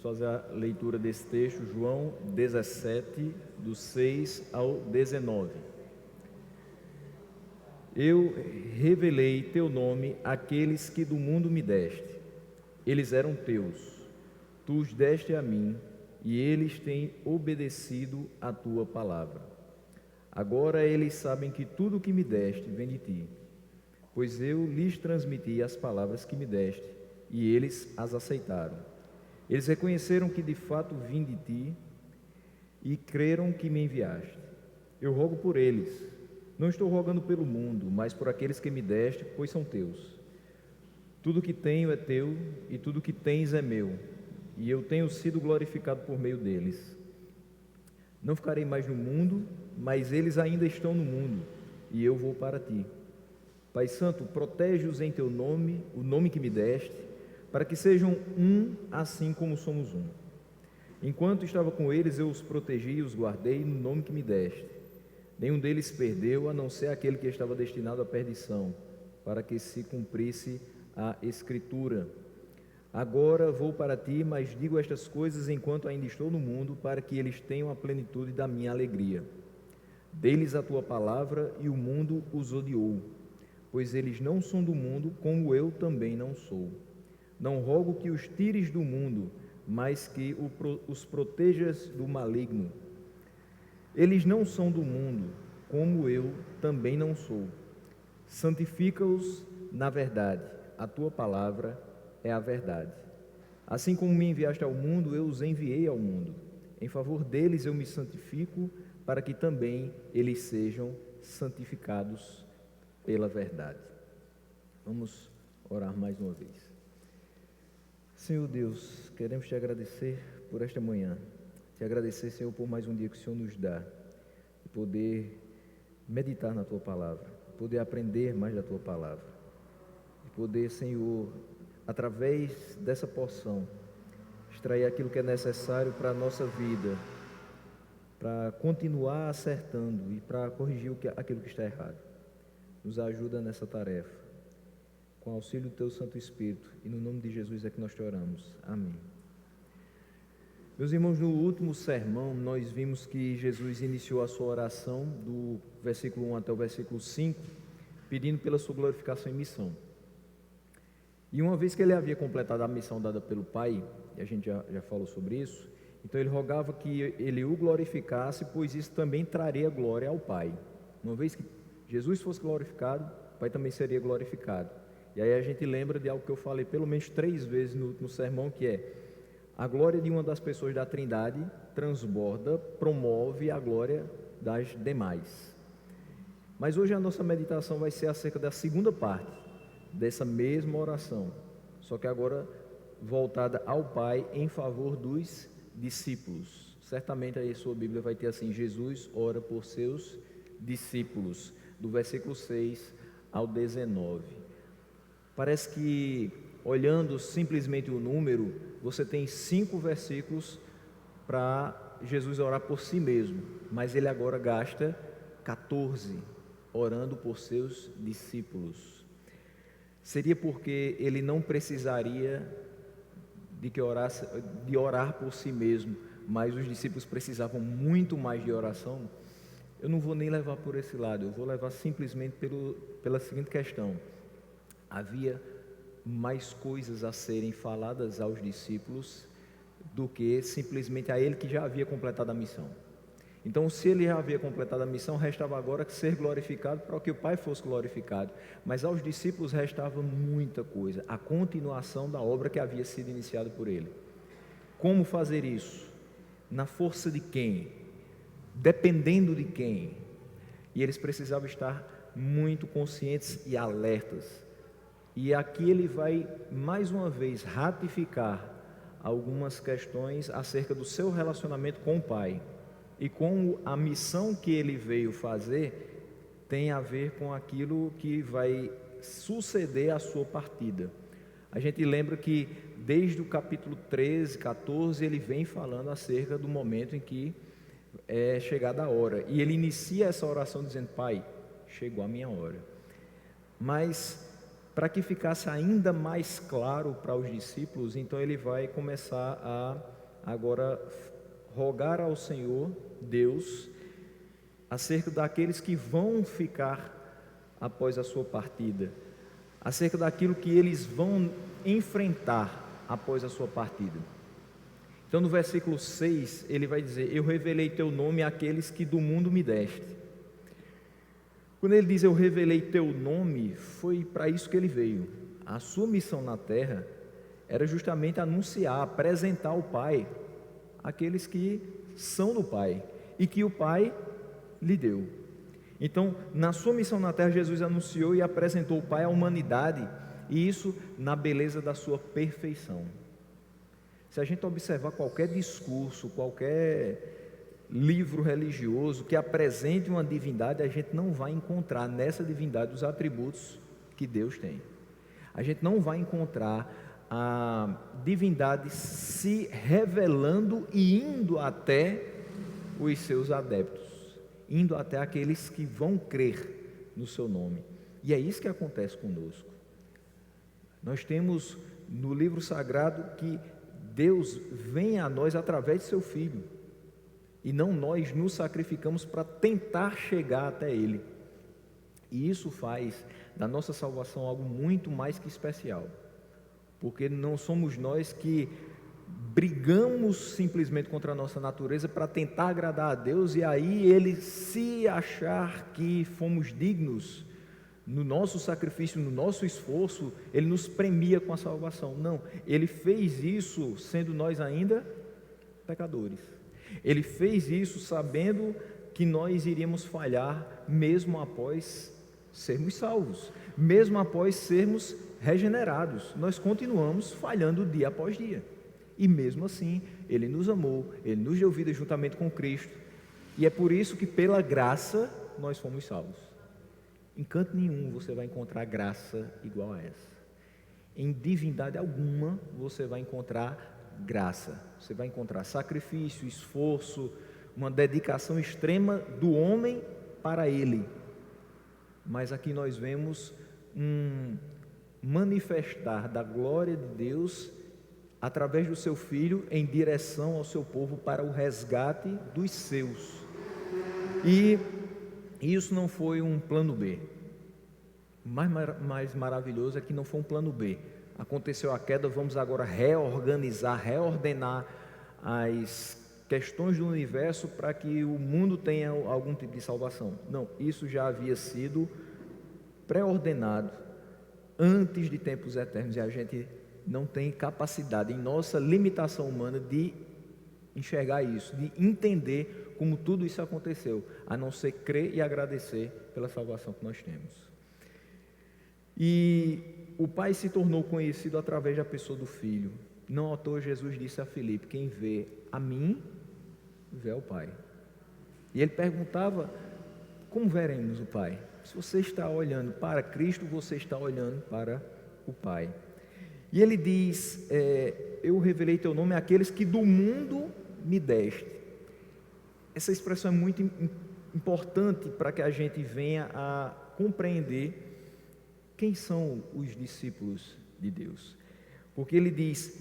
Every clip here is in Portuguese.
Vamos fazer a leitura desse texto, João 17, do 6 ao 19. Eu revelei teu nome àqueles que do mundo me deste. Eles eram teus. Tu os deste a mim, e eles têm obedecido à tua palavra. Agora eles sabem que tudo o que me deste vem de ti, pois eu lhes transmiti as palavras que me deste, e eles as aceitaram. Eles reconheceram que de fato vim de ti, e creram que me enviaste. Eu rogo por eles. Não estou rogando pelo mundo, mas por aqueles que me deste, pois são teus. Tudo que tenho é teu, e tudo que tens é meu, e eu tenho sido glorificado por meio deles. Não ficarei mais no mundo, mas eles ainda estão no mundo, e eu vou para ti. Pai Santo, protege-os em teu nome, o nome que me deste, para que sejam um, assim como somos um. Enquanto estava com eles, eu os protegi e os guardei no nome que me deste. Nenhum deles se perdeu, a não ser aquele que estava destinado à perdição, para que se cumprisse a Escritura. Agora vou para ti, mas digo estas coisas enquanto ainda estou no mundo, para que eles tenham a plenitude da minha alegria. Dê-lhes a tua palavra, e o mundo os odiou, pois eles não são do mundo, como eu também não sou. Não rogo que os tires do mundo, mas que os protejas do maligno. Eles não são do mundo, como eu também não sou. Santifica-os na verdade, a tua palavra é a verdade. Assim como me enviaste ao mundo, eu os enviei ao mundo. Em favor deles eu me santifico, para que também eles sejam santificados pela verdade. Vamos orar mais uma vez. Senhor Deus, queremos te agradecer por esta manhã. Te agradecer, Senhor, por mais um dia que o Senhor nos dá, de poder meditar na tua palavra, de poder aprender mais da tua palavra, de poder, Senhor, através dessa porção, extrair aquilo que é necessário para a nossa vida, para continuar acertando e para corrigir aquilo que está errado. Nos ajuda nessa tarefa, com o auxílio do teu Santo Espírito, e no nome de Jesus é que nós te oramos. Amém. Meus irmãos, no último sermão, nós vimos que Jesus iniciou a sua oração do versículo 1 até o versículo 5, pedindo pela sua glorificação e missão. E uma vez que ele havia completado a missão dada pelo Pai, e a gente já falou sobre isso, então ele rogava que ele o glorificasse, pois isso também traria glória ao Pai. Uma vez que Jesus fosse glorificado, o Pai também seria glorificado. E aí a gente lembra de algo que eu falei pelo menos 3 vezes no último sermão, que é: a glória de uma das pessoas da Trindade transborda, promove a glória das demais. Mas hoje a nossa meditação vai ser acerca da segunda parte dessa mesma oração, só que agora voltada ao Pai em favor dos discípulos. Certamente aí a sua Bíblia vai ter assim: Jesus ora por seus discípulos, do versículo 6 ao 19. Parece que, olhando simplesmente o número, você tem 5 versículos para Jesus orar por si mesmo, mas ele agora gasta 14 orando por seus discípulos. Seria porque ele não precisaria de orar por si mesmo, mas os discípulos precisavam muito mais de oração? Eu não vou nem levar por esse lado, eu vou levar simplesmente pela seguinte questão: havia mais coisas a serem faladas aos discípulos do que simplesmente a ele, que já havia completado a missão. Então, se ele já havia completado a missão, restava agora ser glorificado para que o Pai fosse glorificado. Mas aos discípulos restava muita coisa, a continuação da obra que havia sido iniciada por ele. Como fazer isso? Na força de quem? Dependendo de quem? E eles precisavam estar muito conscientes e alertas. E aqui ele vai mais uma vez ratificar algumas questões acerca do seu relacionamento com o Pai, e como a missão que ele veio fazer tem a ver com aquilo que vai suceder à sua partida. A gente lembra que desde o capítulo 13, 14, ele vem falando acerca do momento em que é chegada a hora, e ele inicia essa oração dizendo: Pai, chegou a minha hora. Mas para que ficasse ainda mais claro para os discípulos, então ele vai começar a agora rogar ao Senhor Deus acerca daqueles que vão ficar após a sua partida, acerca daquilo que eles vão enfrentar após a sua partida. Então no versículo 6 ele vai dizer: eu revelei teu nome àqueles que do mundo me deste. Quando ele diz eu revelei teu nome, foi para isso que ele veio. A sua missão na terra era justamente anunciar, apresentar o Pai àqueles que são do Pai e que o Pai lhe deu. Então, na sua missão na terra, Jesus anunciou e apresentou o Pai à humanidade, e isso na beleza da sua perfeição. Se a gente observar qualquer discurso, qualquer livro religioso que apresente uma divindade, a gente não vai encontrar nessa divindade os atributos que Deus tem. A gente não vai encontrar a divindade se revelando e indo até os seus adeptos, indo até aqueles que vão crer no seu nome. E é isso que acontece conosco. Nós temos no livro sagrado que Deus vem a nós através de seu Filho, e não nós nos sacrificamos para tentar chegar até Ele. E isso faz da nossa salvação algo muito mais que especial, porque não somos nós que brigamos simplesmente contra a nossa natureza para tentar agradar a Deus, e aí Ele, se achar que fomos dignos, no nosso sacrifício, no nosso esforço, Ele nos premia com a salvação. Não, Ele fez isso sendo nós ainda pecadores. Ele fez isso sabendo que nós iríamos falhar mesmo após sermos salvos, mesmo após sermos regenerados. Nós continuamos falhando dia após dia, e mesmo assim Ele nos amou, Ele nos deu vida juntamente com Cristo, e é por isso que pela graça nós fomos salvos. Em canto nenhum você vai encontrar graça igual a essa. Em divindade alguma você vai encontrar graça. Você vai encontrar sacrifício, esforço, uma dedicação extrema do homem para Ele. Mas aqui nós vemos um manifestar da glória de Deus através do seu Filho em direção ao seu povo para o resgate dos seus. E isso não foi um plano B. O mais maravilhoso é que não foi um plano B. Aconteceu a queda, vamos agora reorganizar, reordenar as questões do universo para que o mundo tenha algum tipo de salvação. Não, isso já havia sido pré-ordenado antes de tempos eternos, e a gente não tem capacidade, em nossa limitação humana, de enxergar isso, de entender como tudo isso aconteceu, a não ser crer e agradecer pela salvação que nós temos. E o Pai se tornou conhecido através da pessoa do Filho. Não à toa Jesus disse a Filipe: quem vê a mim, vê ao Pai. E ele perguntava: como veremos o Pai? Se você está olhando para Cristo, você está olhando para o Pai. E ele diz: eu revelei teu nome àqueles que do mundo me deste. Essa expressão é muito importante para que a gente venha a compreender quem são os discípulos de Deus. Porque ele diz: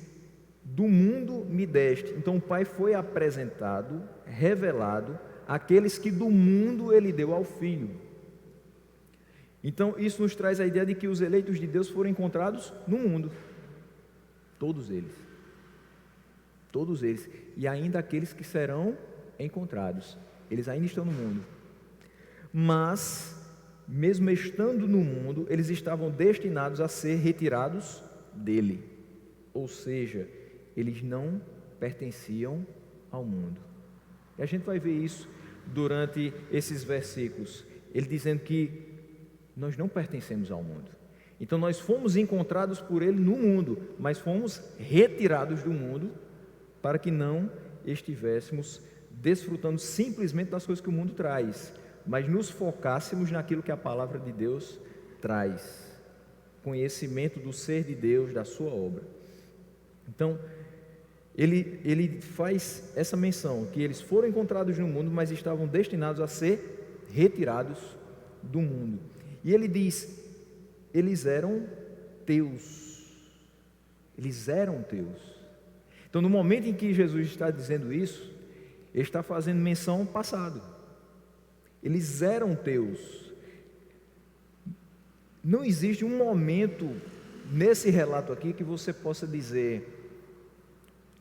do mundo me deste. Então o Pai foi apresentado, revelado àqueles que do mundo Ele deu ao Filho. Então isso nos traz a ideia de que os eleitos de Deus foram encontrados no mundo. Todos eles. Todos eles. E ainda aqueles que serão encontrados. Eles ainda estão no mundo. Mas, mesmo estando no mundo, eles estavam destinados a ser retirados dele. Ou seja, eles não pertenciam ao mundo. E a gente vai ver isso durante esses versículos. Ele dizendo que nós não pertencemos ao mundo. Então nós fomos encontrados por Ele no mundo, mas fomos retirados do mundo para que não estivéssemos desfrutando simplesmente das coisas que o mundo traz, mas nos focássemos naquilo que a palavra de Deus traz, conhecimento do ser de Deus, da sua obra. Então, ele faz essa menção, que eles foram encontrados no mundo, mas estavam destinados a ser retirados do mundo. E ele diz: eles eram teus. Eles eram teus. Então, no momento em que Jesus está dizendo isso, ele está fazendo menção ao passado. Eles eram teus. Não existe um momento nesse relato aqui que você possa dizer: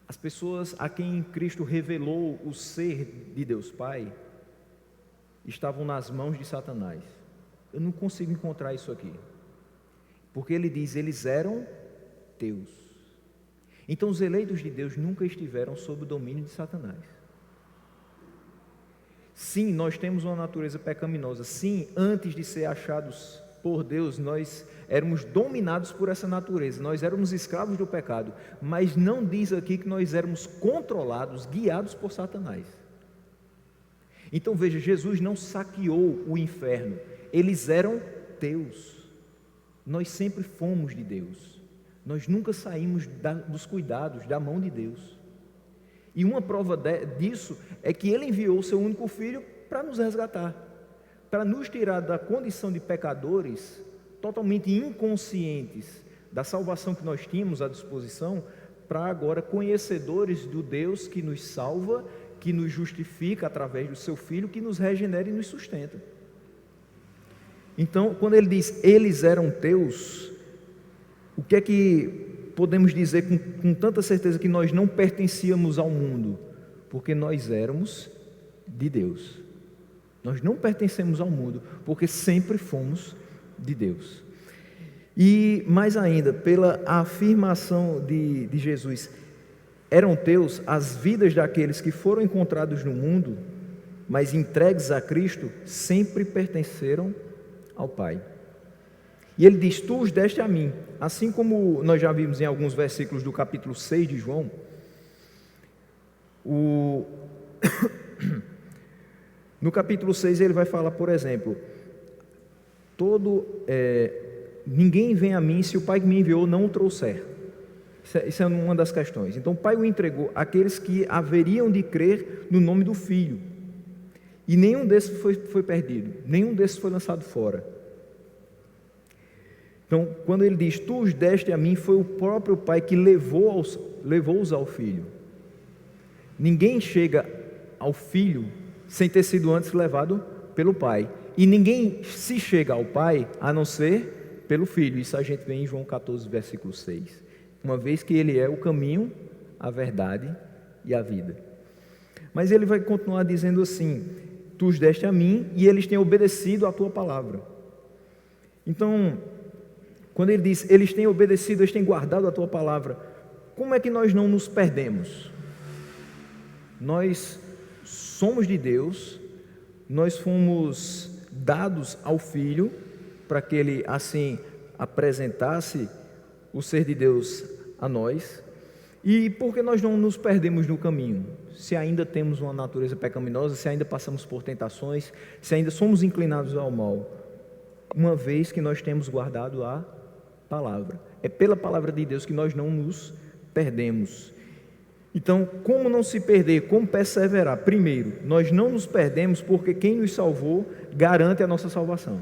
as pessoas a quem Cristo revelou o ser de Deus Pai estavam nas mãos de Satanás. Eu não consigo encontrar isso aqui, porque ele diz: eles eram teus. Então os eleitos de Deus nunca estiveram sob o domínio de Satanás. Sim, nós temos uma natureza pecaminosa. Sim, antes de ser achados por Deus, nós éramos dominados por essa natureza, nós éramos escravos do pecado, mas não diz aqui que nós éramos controlados, guiados por Satanás. Então veja, Jesus não saqueou o inferno, eles eram teus. Nós sempre fomos de Deus, nós nunca saímos dos cuidados, da mão de Deus. E uma prova disso é que Ele enviou o Seu único Filho para nos resgatar, para nos tirar da condição de pecadores, totalmente inconscientes da salvação que nós tínhamos à disposição, para agora conhecedores do Deus que nos salva, que nos justifica através do Seu Filho, que nos regenera e nos sustenta. Então, quando ele diz, eles eram teus, o que é que podemos dizer com tanta certeza que nós não pertencíamos ao mundo? Porque nós éramos de Deus. Nós não pertencemos ao mundo, porque sempre fomos de Deus. E mais ainda, pela afirmação de Jesus, eram teus as vidas daqueles que foram encontrados no mundo, mas entregues a Cristo, sempre pertenceram ao Pai. E ele diz, tu os deste a mim, assim como nós já vimos em alguns versículos do capítulo 6 de João, no capítulo 6 ele vai falar, por exemplo, ninguém vem a mim se o Pai que me enviou não o trouxer. Isso é uma das questões. Então o Pai o entregou àqueles que haveriam de crer no nome do Filho, e nenhum desses foi perdido, nenhum desses foi lançado fora. Então, quando ele diz, tu os deste a mim, foi o próprio Pai que levou-os ao Filho. Ninguém chega ao Filho sem ter sido antes levado pelo Pai. E ninguém se chega ao Pai a não ser pelo Filho. Isso a gente vê em João 14, versículo 6. Uma vez que Ele é o caminho, a verdade e a vida. Mas ele vai continuar dizendo assim, tu os deste a mim e eles têm obedecido à tua palavra. Então, quando ele diz, eles têm obedecido, eles têm guardado a tua palavra, como é que nós não nos perdemos? Nós somos de Deus, nós fomos dados ao Filho, para que Ele assim apresentasse o ser de Deus a nós. E por que nós não nos perdemos no caminho? Se ainda temos uma natureza pecaminosa, se ainda passamos por tentações, se ainda somos inclinados ao mal, uma vez que nós temos guardado a palavra. É pela palavra de Deus que nós não nos perdemos. Então, como não se perder? Como perseverar? Primeiro, nós não nos perdemos porque quem nos salvou garante a nossa salvação.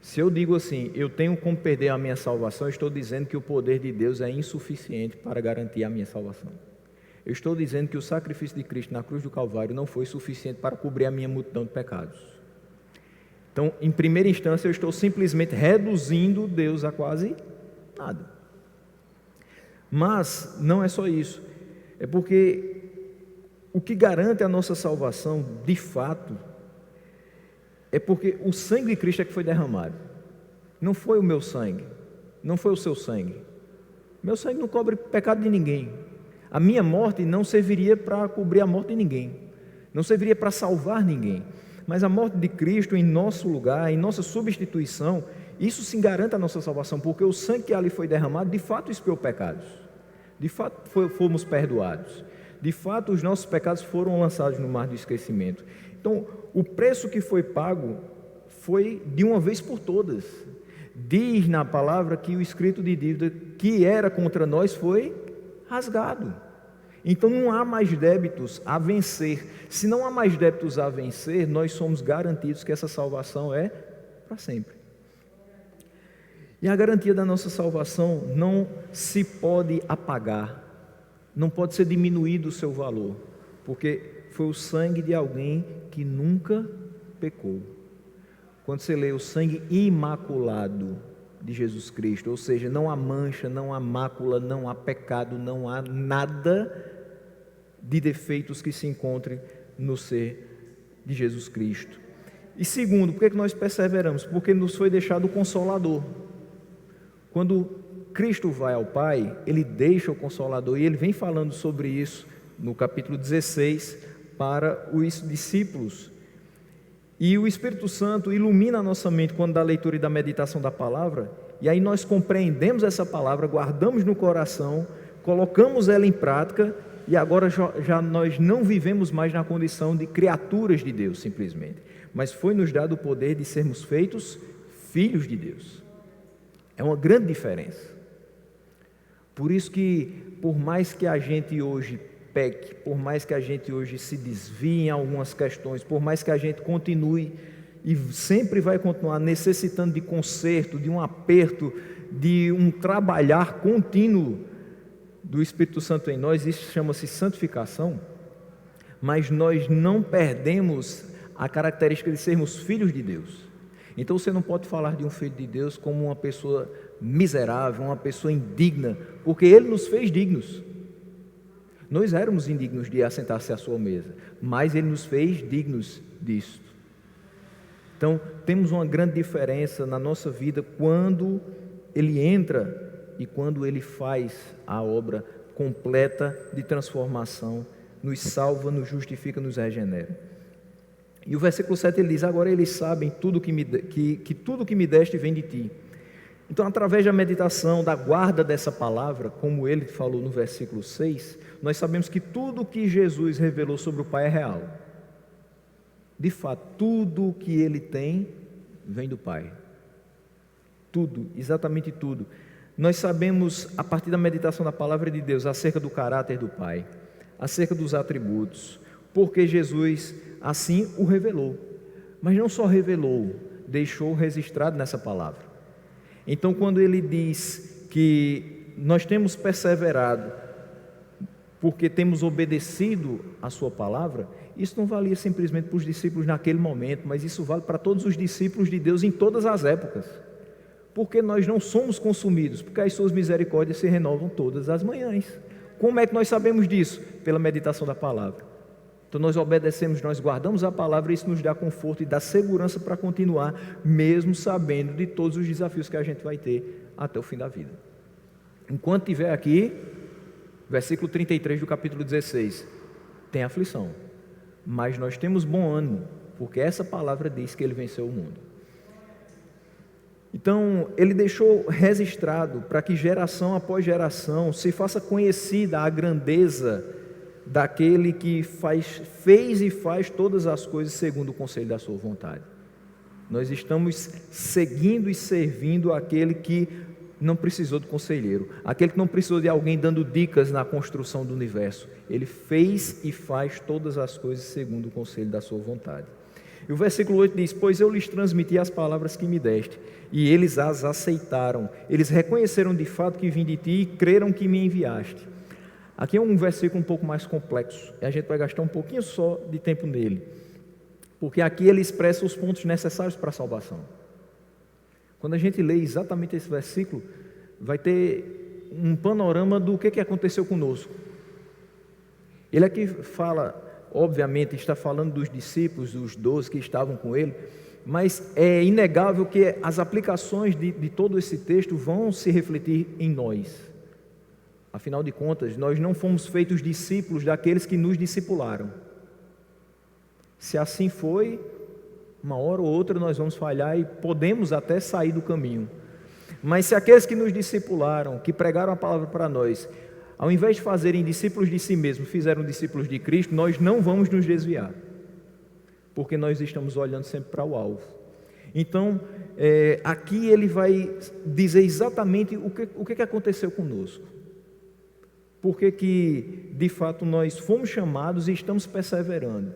Se eu digo assim, eu tenho como perder a minha salvação, eu estou dizendo que o poder de Deus é insuficiente para garantir a minha salvação. Eu estou dizendo que o sacrifício de Cristo na cruz do Calvário não foi suficiente para cobrir a minha multidão de pecados. Então, em primeira instância, eu estou simplesmente reduzindo Deus a quase nada. Mas não é só isso. É porque o que garante a nossa salvação, de fato, é porque o sangue de Cristo é que foi derramado. Não foi o meu sangue, não foi o seu sangue. Meu sangue não cobre pecado de ninguém. A minha morte não serviria para cobrir a morte de ninguém. Não serviria para salvar ninguém. Mas a morte de Cristo em nosso lugar, em nossa substituição, isso sim garante a nossa salvação, porque o sangue que ali foi derramado, de fato expiou pecados, de fato fomos perdoados, de fato os nossos pecados foram lançados no mar do esquecimento. Então, o preço que foi pago foi de uma vez por todas. Diz na palavra que o escrito de dívida que era contra nós foi rasgado. Então não há mais débitos a vencer. Se não há mais débitos a vencer, nós somos garantidos que essa salvação é para sempre. E a garantia da nossa salvação não se pode apagar, não pode ser diminuído o seu valor, porque foi o sangue de alguém que nunca pecou. Quando você lê o sangue imaculado de Jesus Cristo, ou seja, não há mancha, não há mácula, não há pecado, não há nada de defeitos que se encontrem no ser de Jesus Cristo. E segundo, por que nós perseveramos? Porque nos foi deixado o Consolador. Quando Cristo vai ao Pai, Ele deixa o Consolador, e Ele vem falando sobre isso no capítulo 16 para os discípulos. E o Espírito Santo ilumina a nossa mente quando da leitura e da meditação da palavra, e aí nós compreendemos essa palavra, guardamos no coração, colocamos ela em prática, e agora já nós não vivemos mais na condição de criaturas de Deus, simplesmente, mas foi nos dado o poder de sermos feitos filhos de Deus. É uma grande diferença. Por isso que, por mais que a gente hoje peque, por mais que a gente hoje se desvie em algumas questões, por mais que a gente continue e sempre vai continuar necessitando de conserto, de um aperto, de um trabalhar contínuo do Espírito Santo em nós, isso chama-se santificação, mas nós não perdemos a característica de sermos filhos de Deus. Então você não pode falar de um filho de Deus como uma pessoa miserável, uma pessoa indigna, porque Ele nos fez dignos. Nós éramos indignos de assentar-se à sua mesa, mas Ele nos fez dignos disto. Então, temos uma grande diferença na nossa vida quando Ele entra e quando Ele faz a obra completa de transformação, nos salva, nos justifica, nos regenera. E o versículo 7 ele diz: agora eles sabem que tudo que me deste vem de ti. Então, através da meditação, da guarda dessa palavra, como ele falou no versículo 6, nós sabemos que tudo que Jesus revelou sobre o Pai é real. De fato, tudo o que ele tem vem do Pai. Tudo, exatamente tudo. Nós sabemos, a partir da meditação da palavra de Deus, acerca do caráter do Pai, acerca dos atributos, porque Jesus assim o revelou. Mas não só revelou, deixou registrado nessa palavra. Então, quando ele diz que nós temos perseverado porque temos obedecido a sua palavra, isso não valia simplesmente para os discípulos naquele momento, mas isso vale para todos os discípulos de Deus em todas as épocas. Porque nós não somos consumidos, porque as suas misericórdias se renovam todas as manhãs. Como é que nós sabemos disso? Pela meditação da palavra. Então nós obedecemos, nós guardamos a palavra, e isso nos dá conforto e dá segurança para continuar, mesmo sabendo de todos os desafios que a gente vai ter até o fim da vida. Enquanto estiver aqui, versículo 33 do capítulo 16, tem aflição, mas nós temos bom ânimo, porque essa palavra diz que Ele venceu o mundo. Então, Ele deixou registrado para que geração após geração se faça conhecida a grandeza daquele que fez e faz todas as coisas segundo o conselho da sua vontade. Nós estamos seguindo e servindo aquele que não precisou do conselheiro, aquele que não precisou de alguém dando dicas na construção do universo. Ele fez e faz todas as coisas segundo o conselho da sua vontade. E o versículo 8 diz: pois eu lhes transmiti as palavras que me deste, e eles as aceitaram. Eles reconheceram de fato que vim de ti e creram que me enviaste. Aqui é um versículo um pouco mais complexo, e a gente vai gastar um pouquinho só de tempo nele, porque aqui ele expressa os pontos necessários para a salvação. Quando a gente lê exatamente esse versículo, vai ter um panorama do que aconteceu conosco. Ele aqui fala, obviamente, está falando dos discípulos, dos 12 que estavam com ele, mas é inegável que as aplicações de todo esse texto vão se refletir em nós. Afinal de contas, nós não fomos feitos discípulos daqueles que nos discipularam. Se assim foi, uma hora ou outra nós vamos falhar e podemos até sair do caminho. Mas se aqueles que nos discipularam, que pregaram a palavra para nós, ao invés de fazerem discípulos de si mesmos, fizeram discípulos de Cristo, nós não vamos nos desviar, porque nós estamos olhando sempre para o alvo. Então, aqui ele vai dizer exatamente o que aconteceu conosco. Porque que, de fato, nós fomos chamados e estamos perseverando.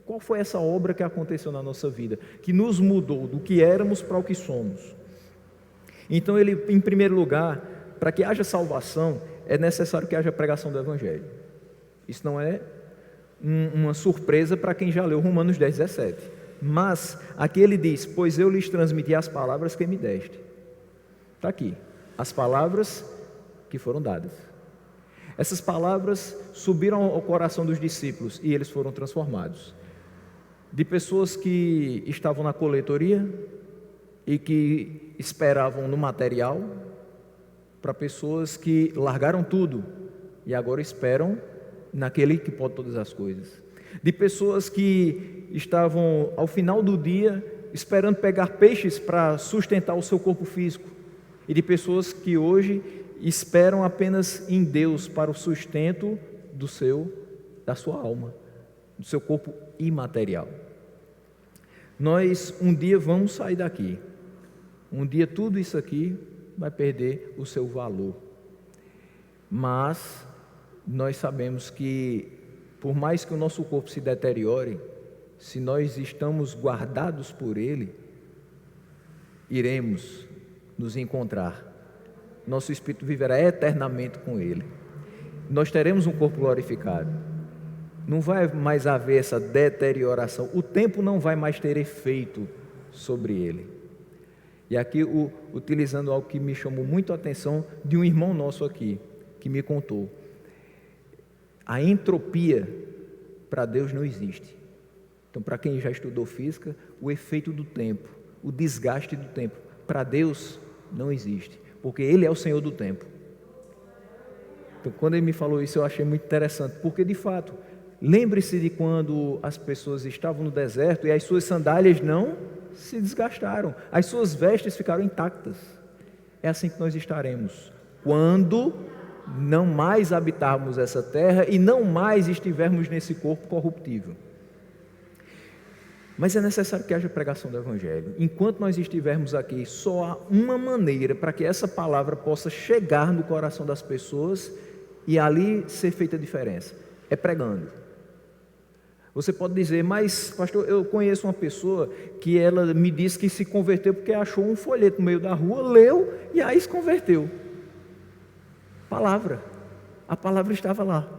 Qual foi essa obra que aconteceu na nossa vida, que nos mudou do que éramos para o que somos? Então ele, em primeiro lugar, para que haja salvação, é necessário que haja pregação do Evangelho. Isso não é uma surpresa para quem já leu Romanos 10, 17. Mas aqui ele diz: pois eu lhes transmiti as palavras que me deste. Está aqui, as palavras que foram dadas. Essas palavras subiram ao coração dos discípulos e eles foram transformados. De pessoas que estavam na coletoria e que esperavam no material, para pessoas que largaram tudo e agora esperam naquele que pode todas as coisas. De pessoas que estavam ao final do dia esperando pegar peixes para sustentar o seu corpo físico, e de pessoas que hoje esperam apenas em Deus para o sustento da sua alma, do seu corpo imaterial. Nós um dia vamos sair daqui. Um dia tudo isso aqui vai perder o seu valor. Mas nós sabemos que, por mais que o nosso corpo se deteriore, se nós estamos guardados por Ele, iremos nos encontrar. Nosso espírito viverá eternamente com Ele. Nós teremos um corpo glorificado. Não vai mais haver essa deterioração. O tempo não vai mais ter efeito sobre ele. E aqui, utilizando algo que me chamou muito a atenção, de um irmão nosso aqui, que me contou. A entropia, para Deus, não existe. Então, para quem já estudou física, o efeito do tempo, o desgaste do tempo, para Deus, não existe. Porque Ele é o Senhor do tempo. Então, quando ele me falou isso, eu achei muito interessante. Porque, de fato, lembre-se de quando as pessoas estavam no deserto e as suas sandálias não se desgastaram, as suas vestes ficaram intactas. É assim que nós estaremos quando não mais habitarmos essa terra e não mais estivermos nesse corpo corruptível. Mas é necessário que haja pregação do Evangelho. Enquanto nós estivermos aqui, só há uma maneira para que essa palavra possa chegar no coração das pessoas e ali ser feita a diferença: é pregando. Você pode dizer: mas pastor, eu conheço uma pessoa que ela me disse que se converteu porque achou um folheto no meio da rua, leu e aí se converteu. A palavra estava lá.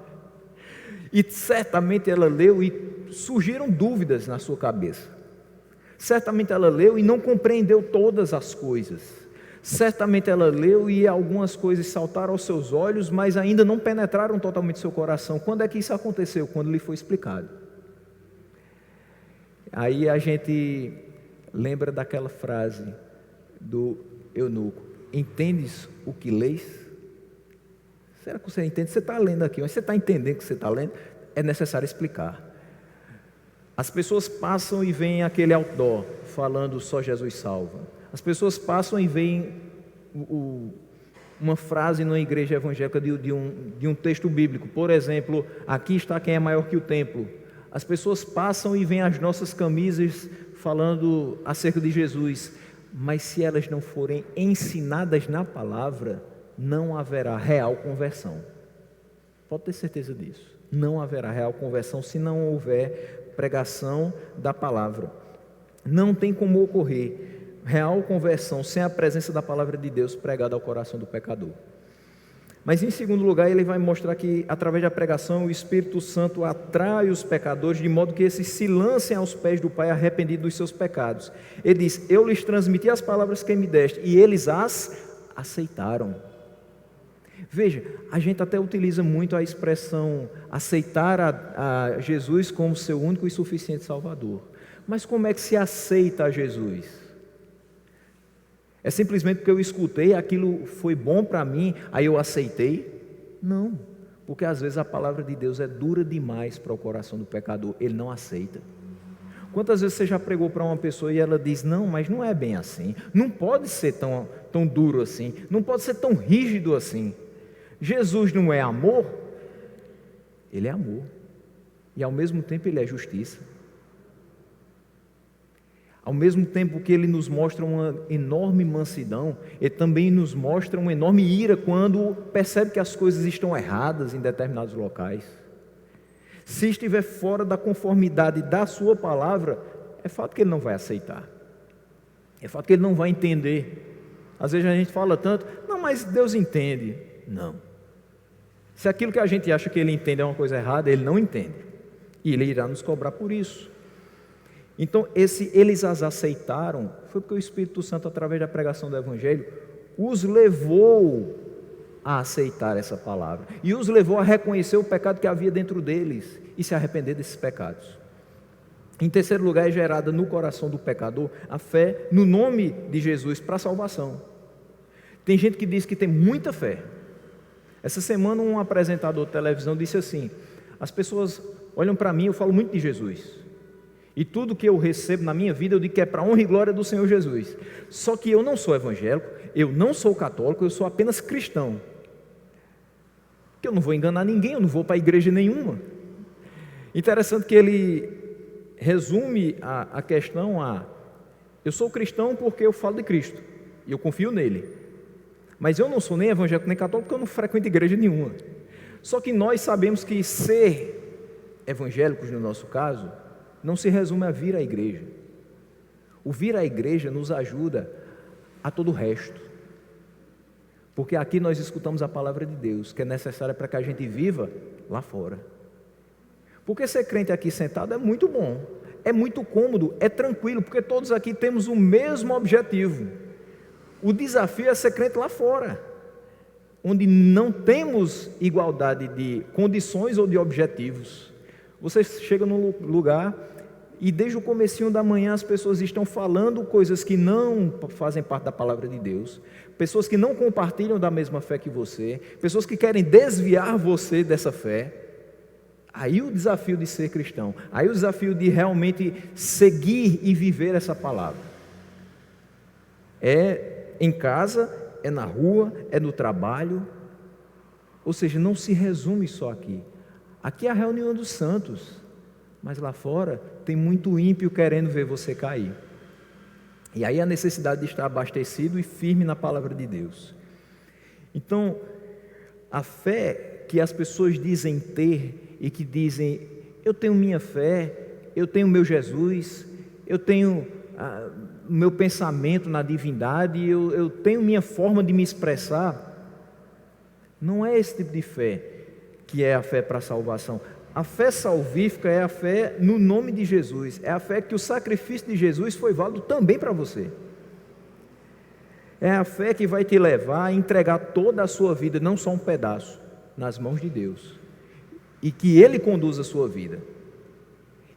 E certamente ela leu e surgiram dúvidas na sua cabeça. Certamente ela leu e não compreendeu todas as coisas. Certamente ela leu e algumas coisas saltaram aos seus olhos, mas ainda não penetraram totalmente seu coração. Quando é que isso aconteceu? Quando lhe foi explicado. Aí a gente lembra daquela frase do eunuco: entendes o que lês? Será que você entende? Você está lendo aqui, mas você está entendendo o que você está lendo? É necessário explicar. As pessoas passam e veem aquele outdoor falando só Jesus salva. As pessoas passam e veem uma frase numa igreja evangélica de um texto bíblico. Por exemplo, aqui está quem é maior que o templo. As pessoas passam e veem as nossas camisas falando acerca de Jesus, mas se elas não forem ensinadas na palavra, não haverá real conversão. Pode ter certeza disso. Não haverá real conversão se não houver pregação da palavra. Não tem como ocorrer real conversão sem a presença da palavra de Deus pregada ao coração do pecador. Mas em segundo lugar, ele vai mostrar que através da pregação o Espírito Santo atrai os pecadores de modo que esses se lancem aos pés do Pai arrependidos dos seus pecados. Ele diz: eu lhes transmiti as palavras que me deste e eles as aceitaram. Veja, a gente até utiliza muito a expressão aceitar a Jesus como seu único e suficiente Salvador. Mas como é que se aceita a Jesus? É simplesmente porque eu escutei, aquilo foi bom para mim, aí eu aceitei? Não, porque às vezes a palavra de Deus é dura demais para o coração do pecador, ele não aceita. Quantas vezes você já pregou para uma pessoa e ela diz: não, mas não é bem assim, não pode ser tão duro assim, não pode ser tão rígido assim. Jesus não é amor? Ele é amor, e ao mesmo tempo ele é justiça. Ao mesmo tempo que ele nos mostra uma enorme mansidão, ele também nos mostra uma enorme ira quando percebe que as coisas estão erradas em determinados locais. Se estiver fora da conformidade da sua palavra, é fato que ele não vai aceitar. É fato que ele não vai entender. Às vezes a gente fala tanto, não, mas Deus entende. Não. Se aquilo que a gente acha que Ele entende é uma coisa errada, Ele não entende. E Ele irá nos cobrar por isso. Então, eles as aceitaram, foi porque o Espírito Santo, através da pregação do Evangelho, os levou a aceitar essa palavra. E os levou a reconhecer o pecado que havia dentro deles e se arrepender desses pecados. Em terceiro lugar, é gerada no coração do pecador a fé no nome de Jesus para a salvação. Tem gente que diz que tem muita fé. Essa semana um apresentador de televisão disse assim: as pessoas olham para mim, eu falo muito de Jesus. E tudo que eu recebo na minha vida, eu digo que é para a honra e glória do Senhor Jesus. Só que eu não sou evangélico, eu não sou católico, eu sou apenas cristão. Porque eu não vou enganar ninguém, eu não vou para a igreja nenhuma. Interessante que ele resume a questão a: eu sou cristão porque eu falo de Cristo, e eu confio nele. Mas eu não sou nem evangélico nem católico porque eu não frequento igreja nenhuma. Só que nós sabemos que ser evangélicos, no nosso caso, não se resume a vir à igreja. O vir à igreja nos ajuda a todo o resto. Porque aqui nós escutamos a palavra de Deus, que é necessária para que a gente viva lá fora. Porque ser crente aqui sentado é muito bom, é muito cômodo, é tranquilo, porque todos aqui temos o mesmo objetivo. O desafio é ser crente lá fora, onde não temos igualdade de condições ou de objetivos. Você chega num lugar e desde o comecinho da manhã as pessoas estão falando coisas que não fazem parte da palavra de Deus, pessoas que não compartilham da mesma fé que você, pessoas que querem desviar você dessa fé. Aí o desafio de ser cristão, aí o desafio de realmente seguir e viver essa palavra. É em casa, é na rua, é no trabalho, ou seja, não se resume só aqui. Aqui é a reunião dos santos, mas lá fora tem muito ímpio querendo ver você cair. E aí a necessidade de estar abastecido e firme na palavra de Deus. Então, a fé que as pessoas dizem ter e que dizem: eu tenho minha fé, eu tenho meu Jesus, eu tenho o meu pensamento na divindade, eu tenho minha forma de me expressar. Não é esse tipo de fé que é a fé para a salvação. A fé salvífica é a fé no nome de Jesus, é a fé que o sacrifício de Jesus foi válido também para você. É a fé que vai te levar a entregar toda a sua vida, não só um pedaço, nas mãos de Deus, e que Ele conduza a sua vida.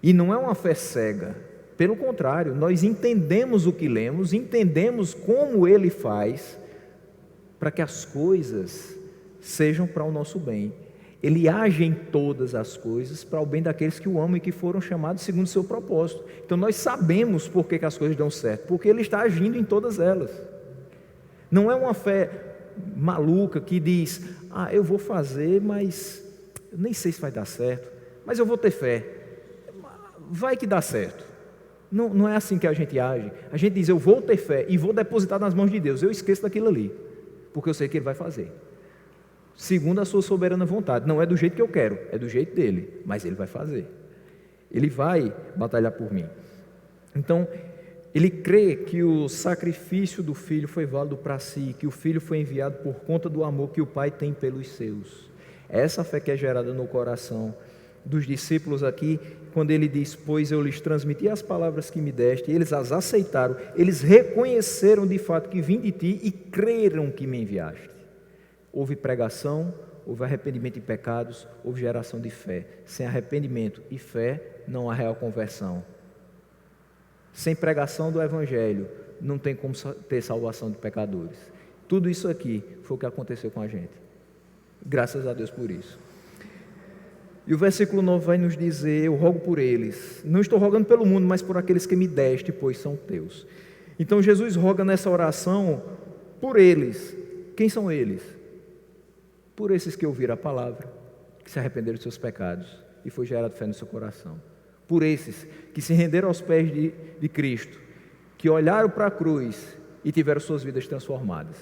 E não é uma fé cega, pelo contrário, nós entendemos o que lemos, entendemos como Ele faz, para que as coisas sejam para o nosso bem. Ele age em todas as coisas para o bem daqueles que o amam e que foram chamados segundo o seu propósito. Então nós sabemos por que as coisas dão certo, porque Ele está agindo em todas elas. Não é uma fé maluca que diz: eu vou fazer, mas eu nem sei se vai dar certo, mas eu vou ter fé, vai que dá certo. Não é assim que a gente age. A gente diz: eu vou ter fé e vou depositar nas mãos de Deus, eu esqueço daquilo ali, porque eu sei que Ele vai fazer segundo a sua soberana vontade. Não é do jeito que eu quero, é do jeito dele, mas Ele vai fazer. Ele vai batalhar por mim. Então, ele crê que o sacrifício do Filho foi válido para si, que o Filho foi enviado por conta do amor que o Pai tem pelos seus. Essa fé que é gerada no coração dos discípulos aqui, quando ele diz: pois eu lhes transmiti as palavras que me deste, eles as aceitaram, eles reconheceram de fato que vim de ti e creram que me enviaste. Houve pregação, houve arrependimento de pecados, houve geração de fé. Sem arrependimento e fé não há real conversão. Sem pregação do Evangelho não tem como ter salvação de pecadores. Tudo isso aqui foi o que aconteceu com a gente. Graças a Deus por isso. E o versículo 9 vai nos dizer: eu rogo por eles, não estou rogando pelo mundo, mas por aqueles que me deste, pois são teus. Então Jesus roga nessa oração por eles. Quem são eles? Por esses que ouviram a palavra, que se arrependeram dos seus pecados e foi gerado fé no seu coração. Por esses que se renderam aos pés de Cristo, que olharam para a cruz e tiveram suas vidas transformadas.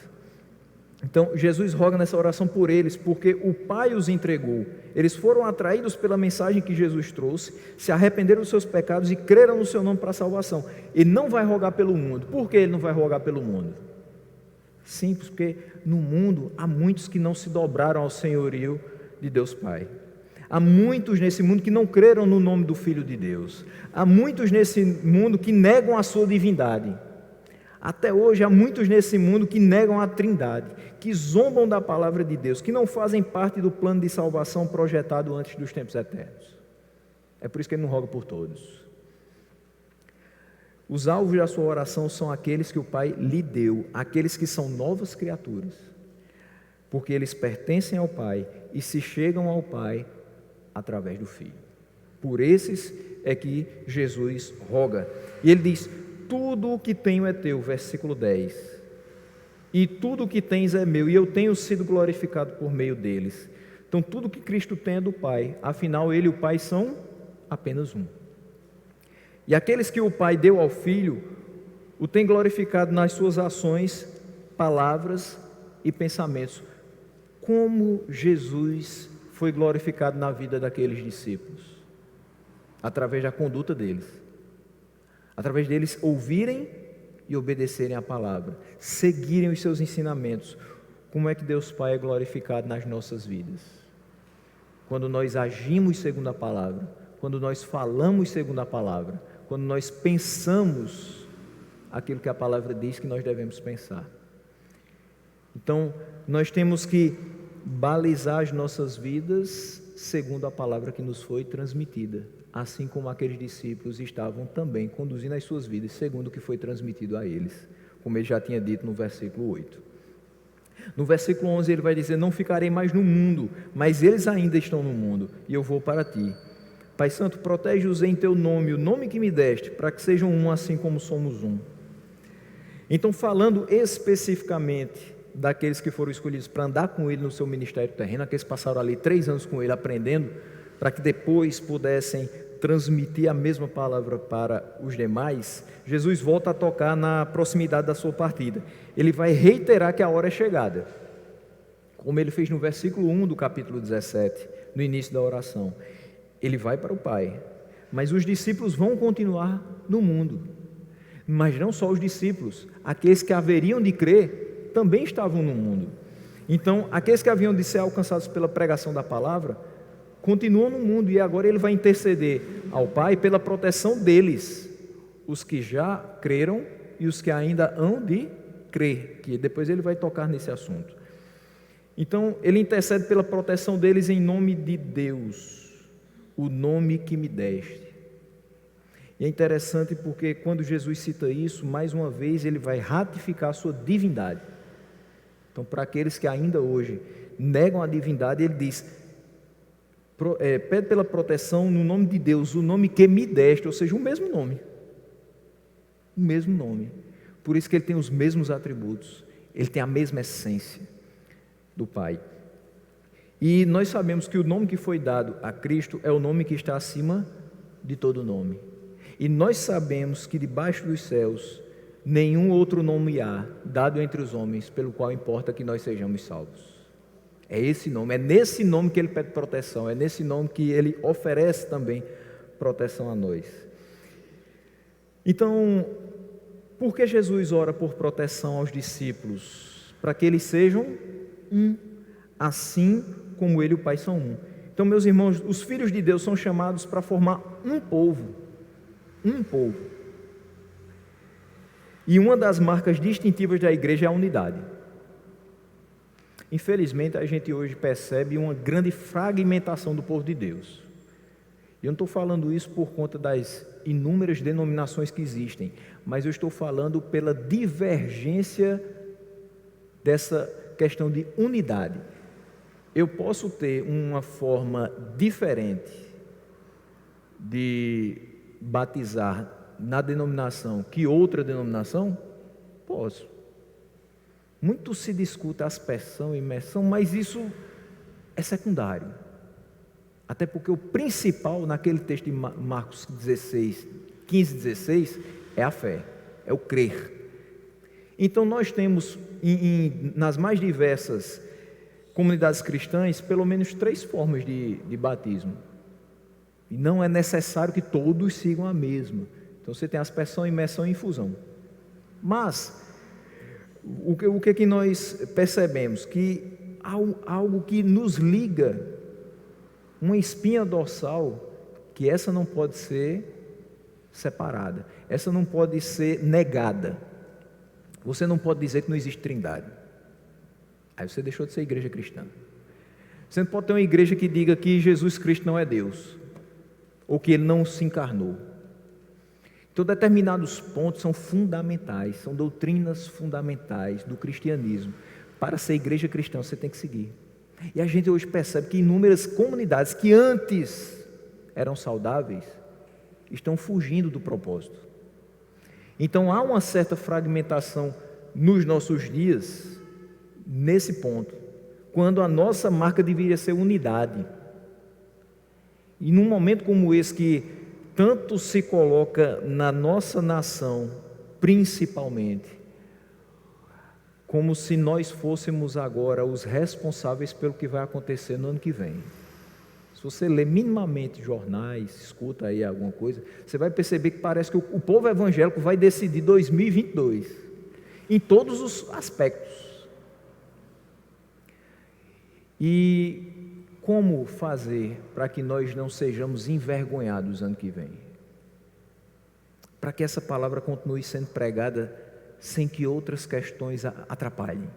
Então Jesus roga nessa oração por eles, porque o Pai os entregou. Eles foram atraídos pela mensagem que Jesus trouxe, se arrependeram dos seus pecados e creram no seu nome para a salvação. Ele não vai rogar pelo mundo. Por que ele não vai rogar pelo mundo? Simples, porque no mundo há muitos que não se dobraram ao senhorio de Deus Pai. Há muitos nesse mundo que não creram no nome do Filho de Deus. Há muitos nesse mundo que negam a sua divindade. Até hoje há muitos nesse mundo que negam a Trindade, que zombam da palavra de Deus, que não fazem parte do plano de salvação projetado antes dos tempos eternos. É por isso que ele não roga por todos. Os alvos da sua oração são aqueles que o Pai lhe deu, aqueles que são novas criaturas, porque eles pertencem ao Pai e se chegam ao Pai através do Filho. Por esses é que Jesus roga. E ele diz: tudo o que tenho é teu, versículo 10. E tudo o que tens é meu, e eu tenho sido glorificado por meio deles. Então tudo que Cristo tem é do Pai, afinal ele e o Pai são apenas um. E aqueles que o Pai deu ao Filho, o tem glorificado nas suas ações, palavras e pensamentos. Como Jesus foi glorificado na vida daqueles discípulos? Através da conduta deles. Através deles ouvirem e obedecerem a palavra, seguirem os seus ensinamentos. Como é que Deus Pai é glorificado nas nossas vidas? Quando nós agimos segundo a palavra, quando nós falamos segundo a palavra, quando nós pensamos aquilo que a palavra diz que nós devemos pensar. Então, nós temos que balizar as nossas vidas segundo a palavra que nos foi transmitida, assim como aqueles discípulos estavam também conduzindo as suas vidas segundo o que foi transmitido a eles, como ele já tinha dito no versículo 8. No versículo 11 ele vai dizer: não ficarei mais no mundo, mas eles ainda estão no mundo, e eu vou para ti. Pai Santo, protege-os em teu nome, o nome que me deste, para que sejam um assim como somos um. Então, falando especificamente daqueles que foram escolhidos para andar com ele no seu ministério terreno, aqueles que passaram ali 3 anos com ele aprendendo, para que depois pudessem transmitir a mesma palavra para os demais, Jesus volta a tocar na proximidade da sua partida. Ele vai reiterar que a hora é chegada, como ele fez no versículo 1 do capítulo 17, no início da oração. Ele vai para o Pai, mas os discípulos vão continuar no mundo. Mas não só os discípulos, aqueles que haveriam de crer também estavam no mundo. Então, aqueles que haviam de ser alcançados pela pregação da palavra continuam no mundo, e agora ele vai interceder ao Pai pela proteção deles, os que já creram e os que ainda hão de crer, que depois ele vai tocar nesse assunto. Então, ele intercede pela proteção deles em nome de Deus, o nome que me deste. E é interessante porque quando Jesus cita isso, mais uma vez ele vai ratificar a sua divindade. Então, para aqueles que ainda hoje negam a divindade, ele diz: pede pela proteção no nome de Deus, o nome que me deste, ou seja, o mesmo nome. O mesmo nome. Por isso que ele tem os mesmos atributos, ele tem a mesma essência do Pai. E nós sabemos que o nome que foi dado a Cristo é o nome que está acima de todo nome. E nós sabemos que debaixo dos céus nenhum outro nome há dado entre os homens pelo qual importa que nós sejamos salvos. É esse nome, é nesse nome que ele pede proteção, é nesse nome que ele oferece também proteção a nós. Então, por que Jesus ora por proteção aos discípulos? Para que eles sejam um, assim como ele e o Pai são um. Então, meus irmãos, os filhos de Deus são chamados para formar um povo. Um povo. E uma das marcas distintivas da igreja é a unidade. Infelizmente, a gente hoje percebe uma grande fragmentação do povo de Deus. Eu não estou falando isso por conta das inúmeras denominações que existem, mas eu estou falando pela divergência dessa questão de unidade. Eu posso ter uma forma diferente de batizar na denominação que outra denominação? Posso. Muito se discute aspersão e imersão, mas isso é secundário. Até porque o principal naquele texto de Marcos 16, 15, 16, é a fé, é o crer. Então nós temos nas mais diversas comunidades cristãs pelo menos 3 formas de batismo. E não é necessário que todos sigam a mesma. Então você tem aspersão, imersão e infusão. Mas o que nós percebemos? Que há algo que nos liga, uma espinha dorsal, que essa não pode ser separada, essa não pode ser negada. Você não pode dizer que não existe trindade. Aí você deixou de ser igreja cristã. Você não pode ter uma igreja que diga que Jesus Cristo não é Deus, ou que Ele não se encarnou. Então, determinados pontos são fundamentais, são doutrinas fundamentais do cristianismo. Para ser igreja cristã, você tem que seguir. E a gente hoje percebe que inúmeras comunidades que antes eram saudáveis, estão fugindo do propósito. Então, há uma certa fragmentação nos nossos dias, nesse ponto, quando a nossa marca deveria ser unidade. E num momento como esse, que tanto se coloca na nossa nação, principalmente, como se nós fôssemos agora os responsáveis pelo que vai acontecer no ano que vem. Se você lê minimamente jornais, escuta aí alguma coisa, você vai perceber que parece que o povo evangélico vai decidir 2022, em todos os aspectos. E como fazer para que nós não sejamos envergonhados ano que vem? Para que essa palavra continue sendo pregada sem que outras questões atrapalhem,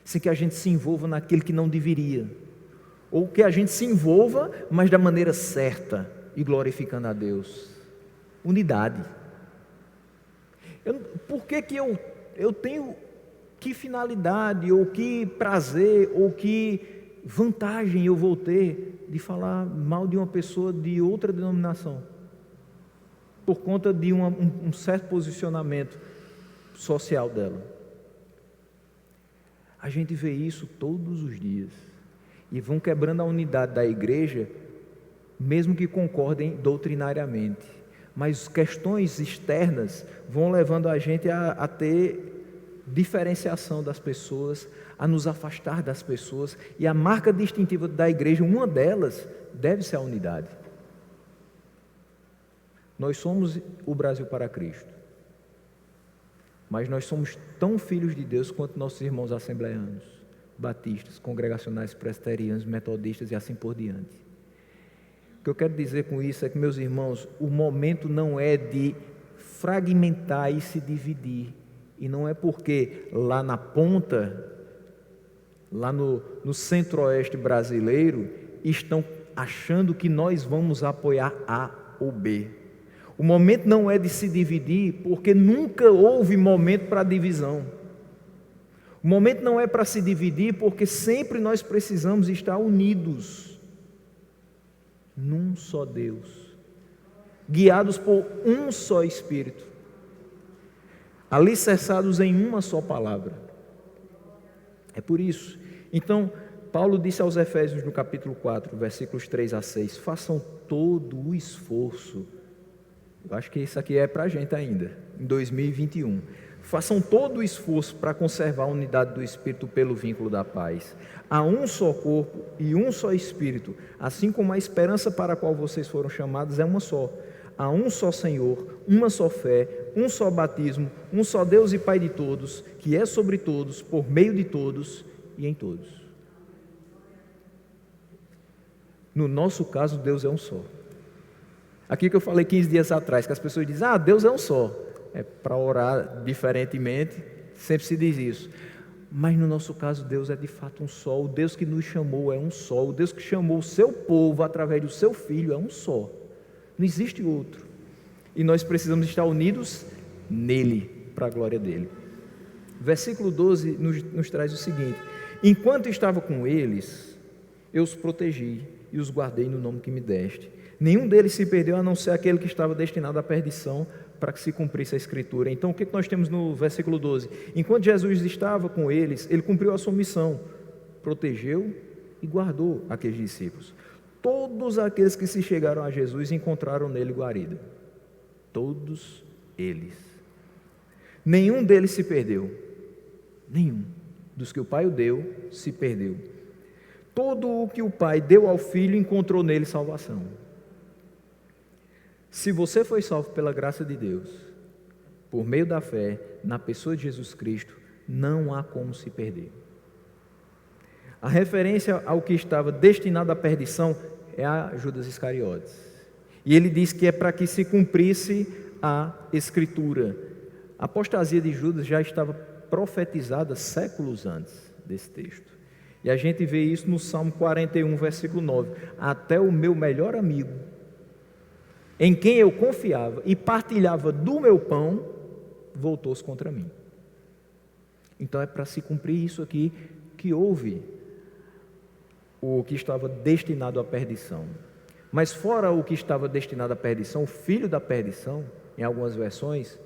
sem que a gente se envolva naquilo que não deveria, ou que a gente se envolva, mas da maneira certa e glorificando a Deus. Unidade. Por que eu tenho que finalidade, ou que prazer, ou que vantagem eu vou ter de falar mal de uma pessoa de outra denominação, por conta de um certo posicionamento social dela? A gente vê isso todos os dias, e vão quebrando a unidade da igreja, mesmo que concordem doutrinariamente, mas questões externas vão levando a gente a ter diferenciação das pessoas, a nos afastar das pessoas, e a marca distintiva da igreja, uma delas, deve ser a unidade. Nós somos o Brasil para Cristo, mas nós somos tão filhos de Deus quanto nossos irmãos assembleanos, batistas, congregacionais, presbiterianos, metodistas e assim por diante. O que eu quero dizer com isso é que, meus irmãos, o momento não é de fragmentar e se dividir, e não é porque lá na ponta, lá no centro-oeste brasileiro, estão achando que nós vamos apoiar A ou B. O momento não é de se dividir, porque nunca houve momento para divisão. O momento não é para se dividir, porque sempre nós precisamos estar unidos num só Deus, guiados por um só Espírito, alicerçados em uma só palavra. É por isso. Então, Paulo disse aos Efésios no capítulo 4, versículos 3 a 6, façam todo o esforço. Eu acho que isso aqui é para a gente ainda, em 2021. Façam todo o esforço para conservar a unidade do Espírito pelo vínculo da paz. Há um só corpo e um só Espírito, assim como a esperança para a qual vocês foram chamados é uma só. Há um só Senhor, uma só fé, um só batismo, um só Deus e Pai de todos, que é sobre todos, por meio de todos e em todos. No nosso caso, Deus é um só. Aqui que eu falei 15 dias atrás, que as pessoas dizem, Deus é um só. É para orar diferentemente, sempre se diz isso. Mas no nosso caso, Deus é de fato um só. O Deus que nos chamou é um só. O Deus que chamou o seu povo através do seu Filho é um só. Não existe outro. E nós precisamos estar unidos nele, para a glória dele. Versículo 12 nos traz o seguinte: enquanto estava com eles, eu os protegi e os guardei no nome que me deste. Nenhum deles se perdeu, a não ser aquele que estava destinado à perdição, para que se cumprisse a Escritura. Então, o que nós temos no versículo 12? Enquanto Jesus estava com eles, ele cumpriu a sua missão, protegeu e guardou aqueles discípulos. Todos aqueles que se chegaram a Jesus encontraram nele guarida. Todos eles. Nenhum deles se perdeu. Nenhum dos que o Pai o deu se perdeu. Todo o que o Pai deu ao Filho encontrou nele salvação. Se você foi salvo pela graça de Deus, por meio da fé na pessoa de Jesus Cristo, não há como se perder. A referência ao que estava destinado à perdição é a Judas Iscariotes. E ele diz que é para que se cumprisse a Escritura. A apostasia de Judas já estava profetizada séculos antes desse texto. E a gente vê isso no Salmo 41, versículo 9. Até o meu melhor amigo, em quem eu confiava e partilhava do meu pão, voltou-se contra mim. Então é para se cumprir isso aqui que houve o que estava destinado à perdição. Mas fora o que estava destinado à perdição, o filho da perdição, em algumas versões,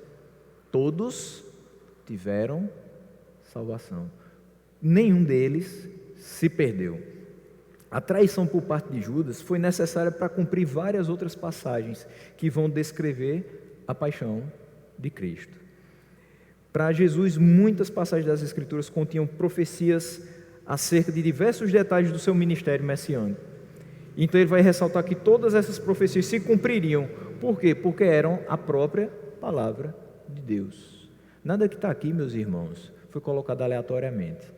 todos tiveram salvação. Nenhum deles se perdeu. A traição por parte de Judas foi necessária para cumprir várias outras passagens que vão descrever a paixão de Cristo. Para Jesus, muitas passagens das Escrituras continham profecias acerca de diversos detalhes do seu ministério messiânico. Então ele vai ressaltar que todas essas profecias se cumpririam. Por quê? Porque eram a própria palavra de Deus. Nada que está aqui, meus irmãos, foi colocado aleatoriamente.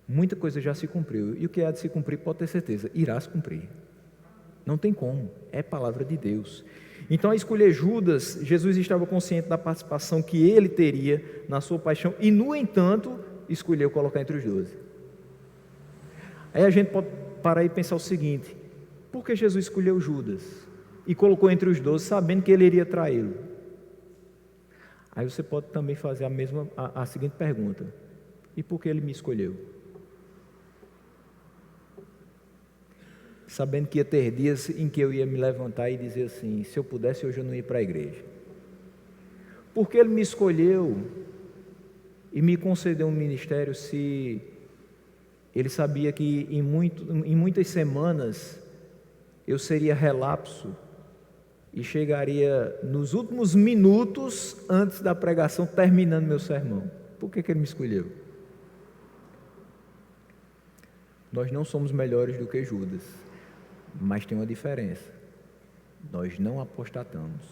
Muita coisa já se cumpriu, e o que há de se cumprir, pode ter certeza, irá se cumprir. Não tem como, é palavra de Deus. Então, ao escolher Judas, Jesus estava consciente da participação que ele teria na sua paixão, e no entanto, escolheu colocar entre os 12. Aí a gente pode parar e pensar o seguinte: por que Jesus escolheu Judas e colocou entre os 12, sabendo que ele iria traí-lo? Aí você pode também fazer a seguinte pergunta: e por que ele me escolheu? Sabendo que ia ter dias em que eu ia me levantar e dizer assim: se eu pudesse hoje eu não ia para a igreja. Porque ele me escolheu e me concedeu um ministério se ele sabia que em muitas semanas eu seria relapso e chegaria nos últimos minutos antes da pregação, terminando meu sermão? Por que ele me escolheu? Nós não somos melhores do que Judas, mas tem uma diferença: nós não apostatamos.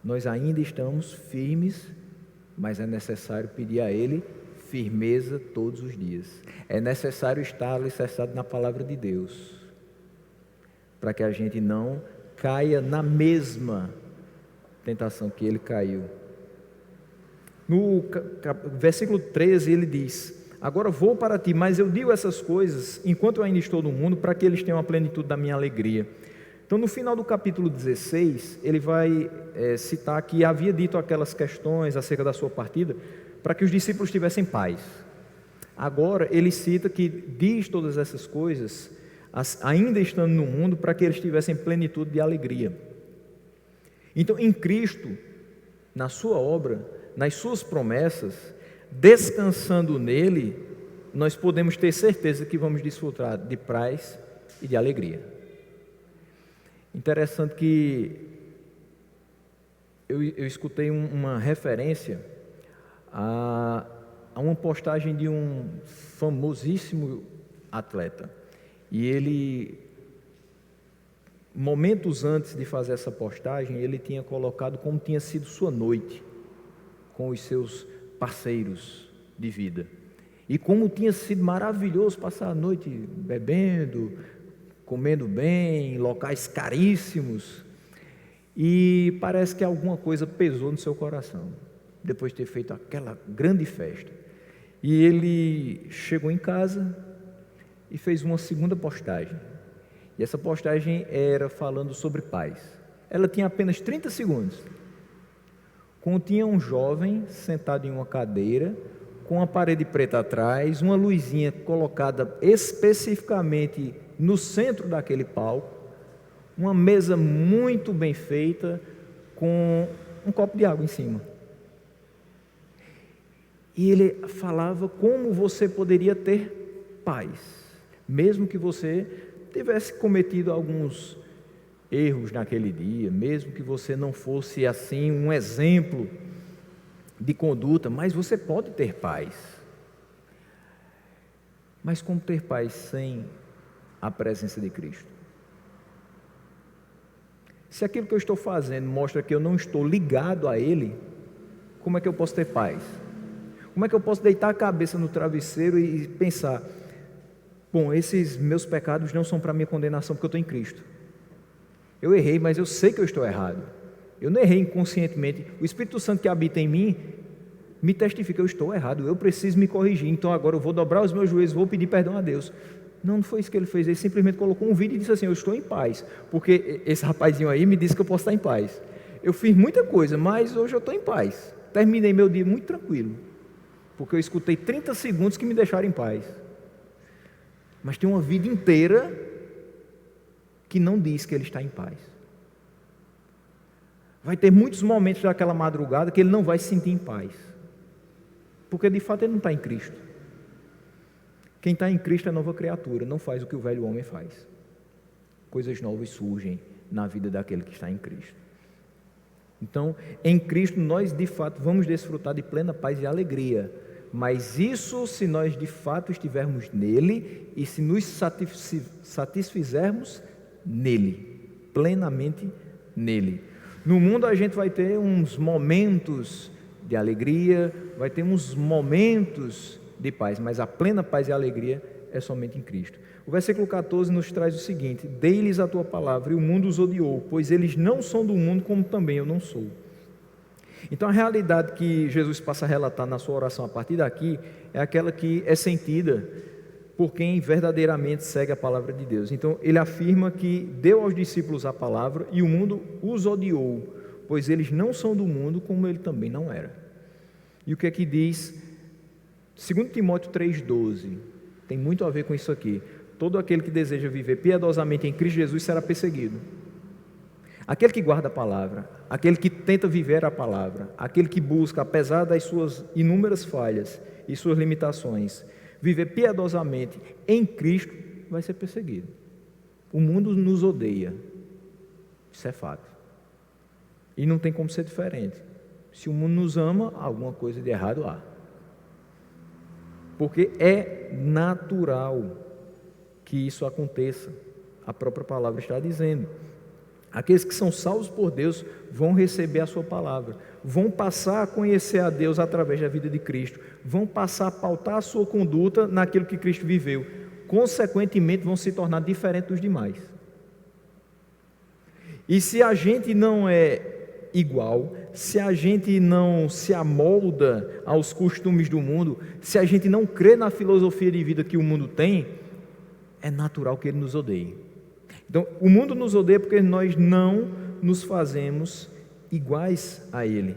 Nós ainda estamos firmes, mas é necessário pedir a Ele firmeza todos os dias. É necessário estar alicerçado na palavra de Deus, para que a gente não caia na mesma tentação que ele caiu. No versículo 13 ele diz: agora vou para ti, mas eu digo essas coisas enquanto eu ainda estou no mundo, para que eles tenham a plenitude da minha alegria. Então, no final do capítulo 16, ele vai citar que havia dito aquelas questões acerca da sua partida, para que os discípulos tivessem paz. Agora, ele cita que diz todas essas coisas, ainda estando no mundo, para que eles tivessem plenitude de alegria. Então, em Cristo, na sua obra, nas suas promessas, descansando nele, nós podemos ter certeza que vamos desfrutar de paz e de alegria. Interessante que eu escutei uma referência a uma postagem de um famosíssimo atleta, e ele, momentos antes de fazer essa postagem, ele tinha colocado como tinha sido sua noite com os seus parceiros de vida, e como tinha sido maravilhoso passar a noite bebendo, comendo bem, em locais caríssimos. E parece que alguma coisa pesou no seu coração, depois de ter feito aquela grande festa. E ele chegou em casa e fez uma segunda postagem. E essa postagem era falando sobre paz. Ela tinha apenas 30 segundos. Continha um jovem sentado em uma cadeira, com uma parede preta atrás, uma luzinha colocada especificamente no centro daquele palco, uma mesa muito bem feita, com um copo de água em cima. E ele falava como você poderia ter paz, mesmo que você tivesse cometido alguns erros naquele dia, mesmo que você não fosse assim um exemplo de conduta, mas você pode ter paz. Mas como ter paz sem a presença de Cristo? Se aquilo que eu estou fazendo mostra que eu não estou ligado a Ele, como é que eu posso ter paz? Como é que eu posso deitar a cabeça no travesseiro e pensar, bom, esses meus pecados não são para minha condenação porque eu estou em Cristo. Eu errei, mas eu sei que eu estou errado. Eu não errei inconscientemente. O Espírito Santo que habita em mim me testifica, eu estou errado, eu preciso me corrigir. Então agora eu vou dobrar os meus joelhos, vou pedir perdão a Deus. Não, não foi isso que ele fez. Ele simplesmente colocou um vídeo e disse assim, eu estou em paz. Porque esse rapazinho aí me disse que eu posso estar em paz. Eu fiz muita coisa, mas hoje eu estou em paz. Terminei meu dia muito tranquilo. Porque eu escutei 30 segundos que me deixaram em paz. Mas tem uma vida inteira que não diz que ele está em paz. Vai ter muitos momentos daquela madrugada que ele não vai se sentir em paz. Porque de fato ele não está em Cristo. Quem está em Cristo é nova criatura, não faz o que o velho homem faz. Coisas novas surgem na vida daquele que está em Cristo. Então, em Cristo nós de fato vamos desfrutar de plena paz e alegria. Mas isso se nós de fato estivermos nele e se nos satisfizermos nele, plenamente nele. No mundo a gente vai ter uns momentos de alegria, vai ter uns momentos de paz, mas a plena paz e alegria é somente em Cristo. O versículo 14 nos traz o seguinte: dei-lhes a tua palavra e o mundo os odiou, pois eles não são do mundo como também eu não sou. Então a realidade que Jesus passa a relatar na sua oração a partir daqui é aquela que é sentida por quem verdadeiramente segue a palavra de Deus. Então ele afirma que deu aos discípulos a palavra e o mundo os odiou, pois eles não são do mundo como ele também não era. E o que é que diz 2 Timóteo 3,12? Tem muito a ver com isso aqui. Todo aquele que deseja viver piedosamente em Cristo Jesus será perseguido. Aquele que guarda a palavra, aquele que tenta viver a palavra, aquele que busca, apesar das suas inúmeras falhas e suas limitações, viver piedosamente em Cristo, vai ser perseguido. O mundo nos odeia, isso é fato. E não tem como ser diferente. Se o mundo nos ama, alguma coisa de errado há. Porque é natural que isso aconteça. A própria palavra está dizendo. Aqueles que são salvos por Deus vão receber a sua palavra, vão passar a conhecer a Deus através da vida de Cristo, vão passar a pautar a sua conduta naquilo que Cristo viveu, consequentemente vão se tornar diferentes dos demais. E se a gente não é igual, se a gente não se amolda aos costumes do mundo, se a gente não crê na filosofia de vida que o mundo tem, é natural que ele nos odeie. Então, o mundo nos odeia porque nós não nos fazemos iguais a ele.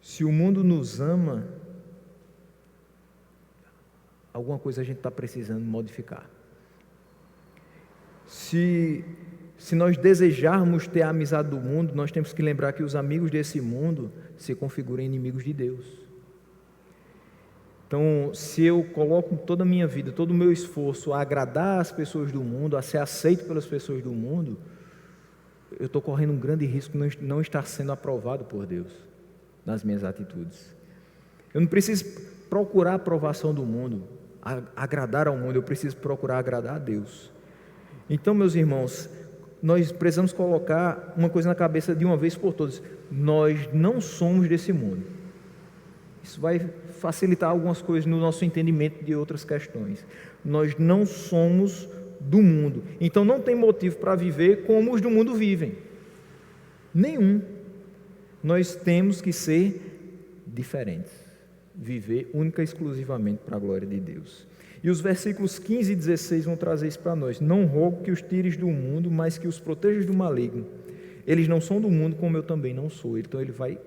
Se o mundo nos ama, alguma coisa a gente está precisando modificar. Se nós desejarmos ter a amizade do mundo, nós temos que lembrar que os amigos desse mundo se configuram em inimigos de Deus. Então, se eu coloco toda a minha vida, todo o meu esforço a agradar as pessoas do mundo, a ser aceito pelas pessoas do mundo, eu estou correndo um grande risco de não estar sendo aprovado por Deus nas minhas atitudes. Eu não preciso procurar a aprovação do mundo, agradar ao mundo, eu preciso procurar agradar a Deus. Então, meus irmãos, nós precisamos colocar uma coisa na cabeça de uma vez por todas: nós não somos desse mundo. Isso vai facilitar algumas coisas no nosso entendimento de outras questões. Nós não somos do mundo, então não tem motivo para viver como os do mundo vivem. Nenhum. Nós temos que ser diferentes, viver única e exclusivamente para a glória de Deus. E os versículos 15 e 16 vão trazer isso para nós. Não rogo que os tires do mundo, mas que os protejas do maligno. Eles não são do mundo, como eu também não sou. Então ele vai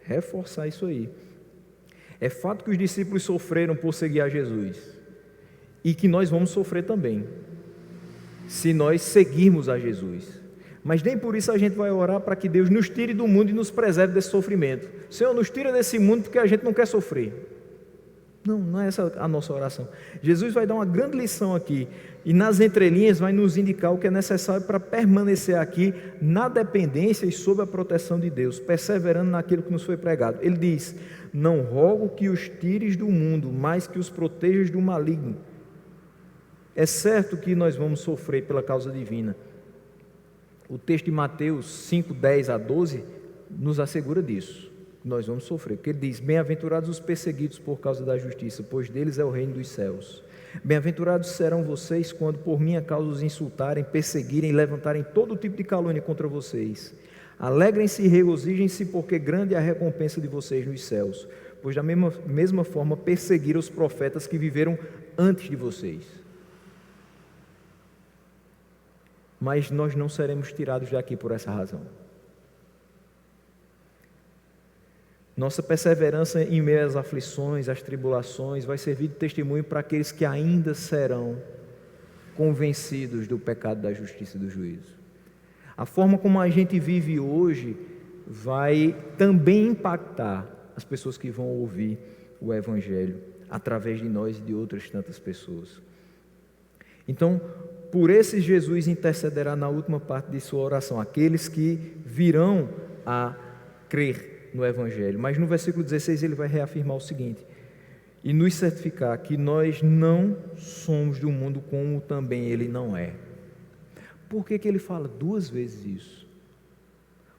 reforçar isso aí. É fato que os discípulos sofreram por seguir a Jesus, e que nós vamos sofrer também, se nós seguirmos a Jesus. Mas nem por isso a gente vai orar para que Deus nos tire do mundo e nos preserve desse sofrimento. Senhor, nos tira desse mundo porque a gente não quer sofrer. Não é essa a nossa oração. Jesus vai dar uma grande lição aqui, e nas entrelinhas vai nos indicar o que é necessário para permanecer aqui na dependência e sob a proteção de Deus, perseverando naquilo que nos foi pregado. Ele diz: não rogo que os tires do mundo, mas que os protejas do maligno. É certo que nós vamos sofrer pela causa divina. O texto de Mateus 5, 10 a 12 nos assegura disso. nós vamos sofrer, porque ele diz: bem-aventurados os perseguidos por causa da justiça, pois deles é o reino dos céus. Bem-aventurados serão vocês quando por minha causa os insultarem, perseguirem e levantarem todo tipo de calúnia contra vocês. Alegrem-se e regozijem-se, porque grande é a recompensa de vocês nos céus, pois da mesma forma perseguiram os profetas que viveram antes de vocês. Mas nós não seremos tirados daqui por essa razão. Nossa perseverança em meio às aflições, às tribulações, vai servir de testemunho para aqueles que ainda serão convencidos do pecado, da justiça e do juízo. A forma como a gente vive hoje vai também impactar as pessoas que vão ouvir o Evangelho através de nós e de outras tantas pessoas. Então, por esses Jesus intercederá na última parte de sua oração, aqueles que virão a crer no Evangelho. Mas no versículo 16 ele vai reafirmar o seguinte: e nos certificar que nós não somos do mundo, como também ele não é. Por que ele fala duas vezes isso?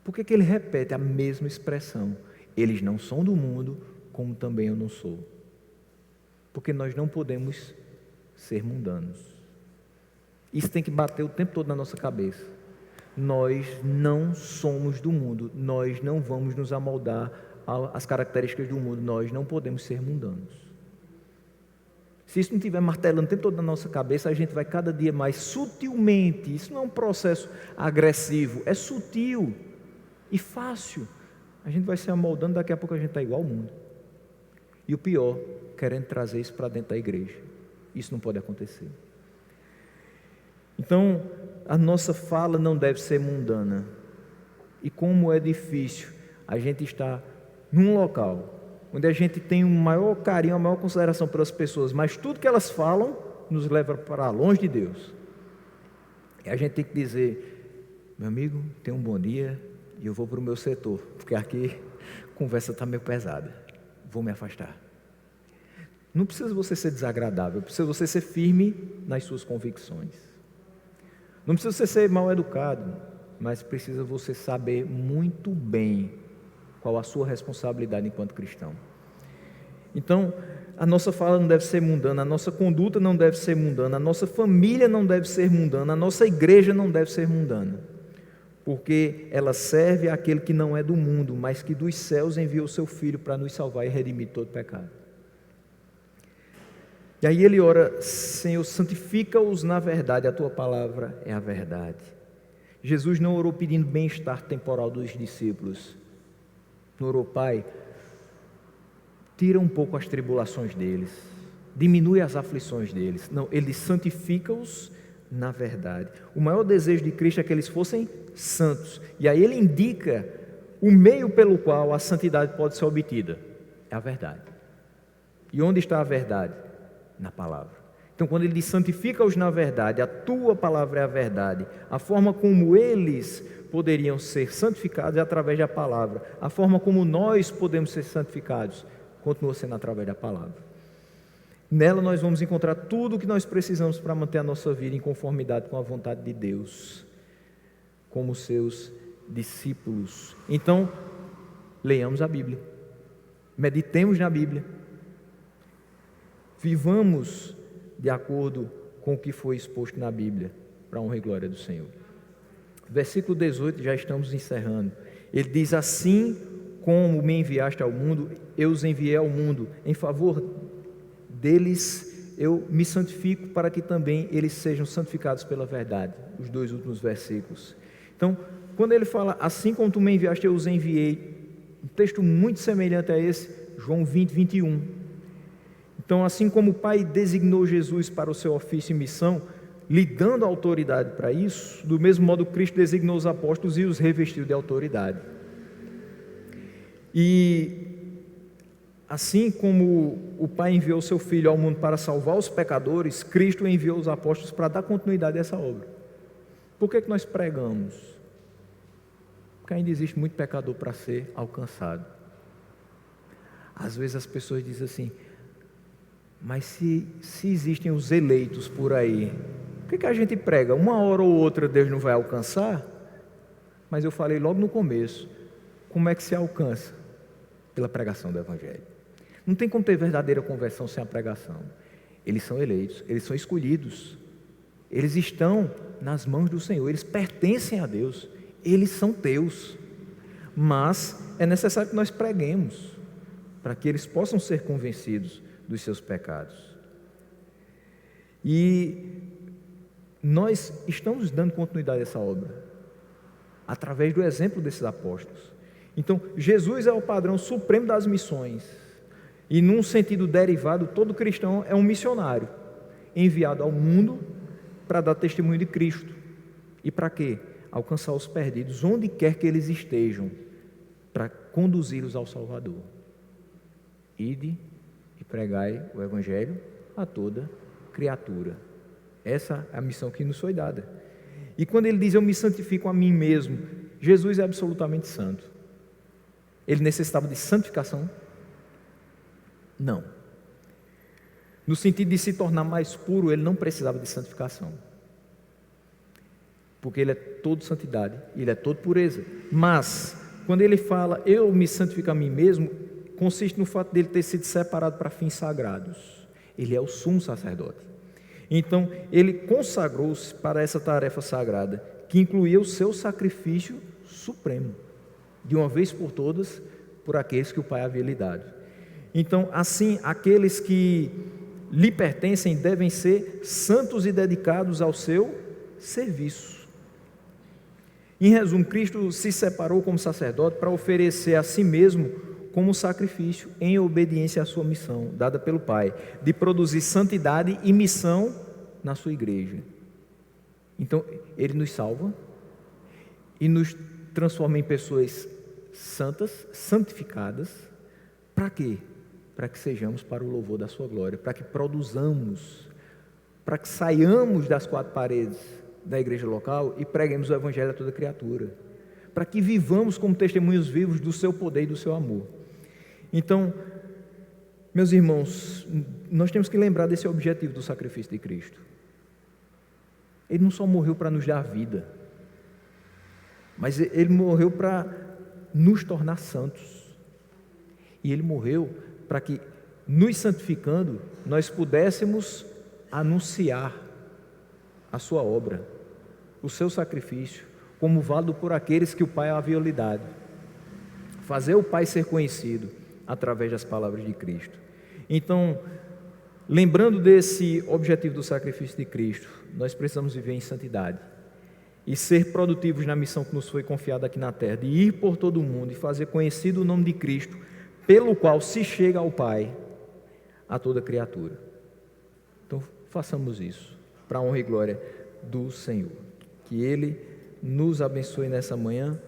Por que ele repete a mesma expressão? Eles não são do mundo, como também eu não sou. Porque nós não podemos ser mundanos. Isso tem que bater o tempo todo na nossa cabeça. Nós não somos do mundo, nós não vamos nos amoldar às características do mundo, nós não podemos ser mundanos. Se isso não estiver martelando o tempo todo na nossa cabeça, a gente vai cada dia mais sutilmente, isso não é um processo agressivo, é sutil e fácil, a gente vai se amoldando, daqui a pouco a gente está igual ao mundo. E o pior, querendo trazer isso para dentro da igreja. Isso não pode acontecer. Então, a nossa fala não deve ser mundana. E como é difícil a gente estar num local onde a gente tem um maior carinho, uma maior consideração pelas pessoas, mas tudo que elas falam nos leva para longe de Deus. E a gente tem que dizer: meu amigo, tenha um bom dia e eu vou para o meu setor, porque aqui a conversa está meio pesada, vou me afastar. Não precisa você ser desagradável, precisa você ser firme nas suas convicções. Não precisa você ser mal educado, mas precisa você saber muito bem qual a sua responsabilidade enquanto cristão. Então, a nossa fala não deve ser mundana, a nossa conduta não deve ser mundana, a nossa família não deve ser mundana, a nossa igreja não deve ser mundana, porque ela serve àquele que não é do mundo, mas que dos céus enviou o seu Filho para nos salvar e redimir todo pecado. E aí ele ora: Senhor, santifica-os na verdade, a tua palavra é a verdade. Jesus não orou pedindo bem-estar temporal dos discípulos. Não orou: Pai, tira um pouco as tribulações deles, diminui as aflições deles. Não, ele diz: santifica-os na verdade. O maior desejo de Cristo é que eles fossem santos. E aí ele indica o meio pelo qual a santidade pode ser obtida. É a verdade. E onde está a verdade? Na palavra. Então, quando ele diz santifica-os na verdade, a tua palavra é a verdade. A forma como eles poderiam ser santificados é através da palavra. A forma como nós podemos ser santificados continua sendo através da palavra. Nela nós vamos encontrar tudo o que nós precisamos para manter a nossa vida em conformidade com a vontade de Deus, como seus discípulos. Então, leiamos a Bíblia, meditemos na Bíblia, vivamos de acordo com o que foi exposto na Bíblia, para a honra e glória do Senhor. Versículo 18, já estamos encerrando. Ele diz: assim como me enviaste ao mundo, eu os enviei ao mundo. Em favor deles eu me santifico, para que também eles sejam santificados pela verdade. Os dois últimos versículos. Então, quando ele fala assim como tu me enviaste, eu os enviei, um texto muito semelhante a esse, João 20, 21. Então, assim como o Pai designou Jesus para o seu ofício e missão, lhe dando autoridade para isso, do mesmo modo Cristo designou os apóstolos e os revestiu de autoridade. E assim como o Pai enviou o seu Filho ao mundo para salvar os pecadores, Cristo enviou os apóstolos para dar continuidade a essa obra. Por que nós pregamos? Porque ainda existe muito pecador para ser alcançado. Às vezes as pessoas dizem assim: mas se existem os eleitos por aí, por que a gente prega? Uma hora ou outra Deus não vai alcançar? Mas eu falei logo no começo: como é que se alcança? pela pregação do Evangelho. Não tem como ter verdadeira conversão sem a pregação. Eles são eleitos, eles são escolhidos, eles estão nas mãos do Senhor, eles pertencem a Deus, eles são teus. Mas é necessário que nós preguemos, para que eles possam ser convencidos dos seus pecados. E nós estamos dando continuidade a essa obra, através do exemplo desses apóstolos. Então, Jesus é o padrão supremo das missões. E num sentido derivado, todo cristão é um missionário, enviado ao mundo para dar testemunho de Cristo. E para quê? Alcançar os perdidos, onde quer que eles estejam, para conduzi-los ao Salvador. Ide e pregai o Evangelho a toda criatura. Essa é a missão que nos foi dada. E quando ele diz, eu me santifico a mim mesmo, Jesus é absolutamente santo. Ele necessitava de santificação? Não. No sentido de se tornar mais puro, ele não precisava de santificação. Porque ele é todo santidade, ele é todo pureza. Mas, quando ele fala, eu me santifico a mim mesmo, consiste no fato dele ter sido separado para fins sagrados. Ele é o sumo sacerdote. Então, ele consagrou-se para essa tarefa sagrada, que incluía o seu sacrifício supremo, de uma vez por todas, por aqueles que o Pai havia lhe dado. Então, assim, aqueles que lhe pertencem devem ser santos e dedicados ao seu serviço. Em resumo, Cristo se separou como sacerdote para oferecer a si mesmo como sacrifício em obediência à sua missão, dada pelo Pai, de produzir santidade e missão na sua igreja. Então, Ele nos salva e nos transforma em pessoas santas, santificadas. Para quê? Para que sejamos para o louvor da sua glória, para que produzamos, para que saiamos das quatro paredes da igreja local e preguemos o Evangelho a toda criatura, para que vivamos como testemunhos vivos do seu poder e do seu amor. Então, meus irmãos, nós temos que lembrar desse objetivo do sacrifício de Cristo. Ele não só morreu para nos dar vida, mas Ele morreu para nos tornar santos. E Ele morreu para que, nos santificando, nós pudéssemos anunciar a sua obra, o seu sacrifício, como válido por aqueles que o Pai havia lhe dado. Fazer o Pai ser conhecido através das palavras de Cristo. Então, lembrando desse objetivo do sacrifício de Cristo, nós precisamos viver em santidade e ser produtivos na missão que nos foi confiada aqui na terra, de ir por todo o mundo e fazer conhecido o nome de Cristo, pelo qual se chega ao Pai, a toda criatura. Então, façamos isso, para a honra e glória do Senhor. Que Ele nos abençoe nessa manhã.